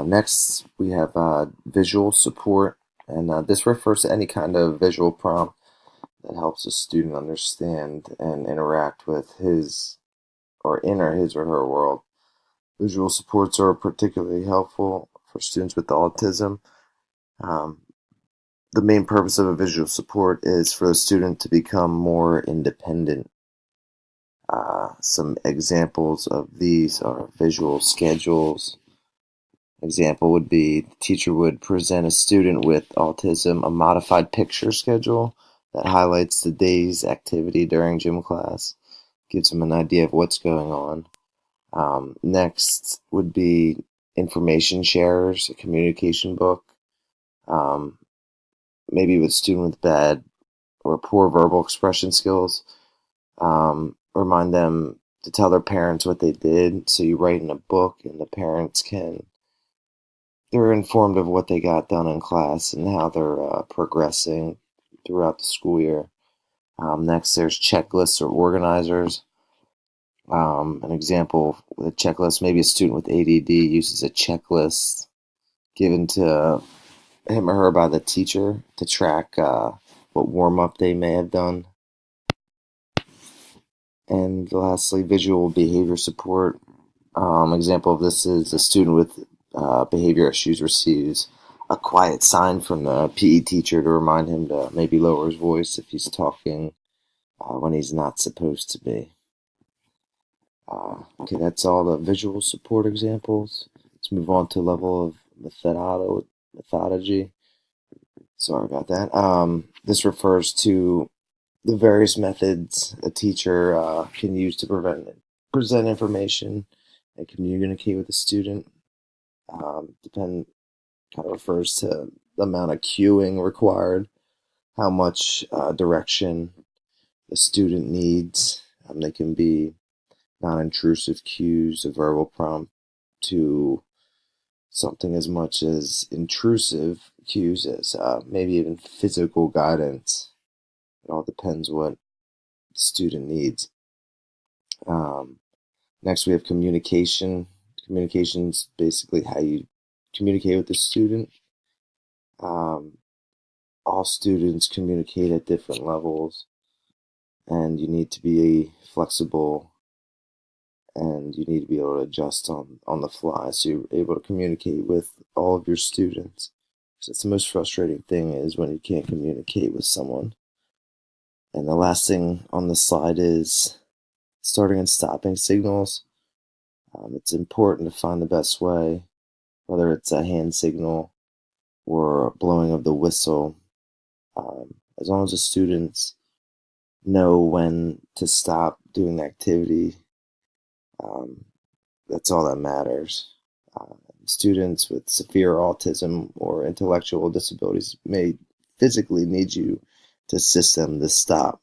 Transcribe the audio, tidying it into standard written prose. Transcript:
Next, we have visual support, and this refers to any kind of visual prompt that helps a student understand and interact with his or her world. Visual supports are particularly helpful for students with autism. Um, the main purpose of a visual support is for the student to become more independent. Some examples of these are visual schedules. Example would be the teacher would present a student with autism a modified picture schedule that highlights the day's activity during gym class, gives them an idea of what's going on. Next would be information sharers, a communication book, um, maybe with a student with bad or poor verbal expression skills. Remind them to tell their parents what they did. So you write in a book, and the parents they're informed of what they got done in class and how they're progressing throughout the school year. Next, there's checklists or organizers. An example with a checklist, maybe a student with ADD uses a checklist given to him or her by the teacher to track what warm up they may have done. And lastly, visual behavior support. Example of this is a student with behavior issues receives a quiet sign from the PE teacher to remind him to maybe lower his voice if he's talking when he's not supposed to be. Okay, that's all the visual support examples. Let's move on to level of methodology. Sorry about that. This refers to the various methods a teacher can use to present information and communicate with a student. Depend kind of refers to the amount of cueing required, how much direction the student needs. They can be non-intrusive cues, a verbal prompt, to something as much as intrusive cues as maybe even physical guidance. It all depends what the student needs. Um, Next, we have communication. Communication is basically how you communicate with the student. Um, all students communicate at different levels, and you need to be flexible and you need to be able to adjust on the fly so you're able to communicate with all of your students. So it's the most frustrating thing is when you can't communicate with someone. And the last thing on the slide is starting and stopping signals. It's important to find the best way, whether it's a hand signal or blowing of the whistle. As long as the students know when to stop doing the activity, um, that's all that matters. Students with severe autism or intellectual disabilities may physically need you to assist them to stop.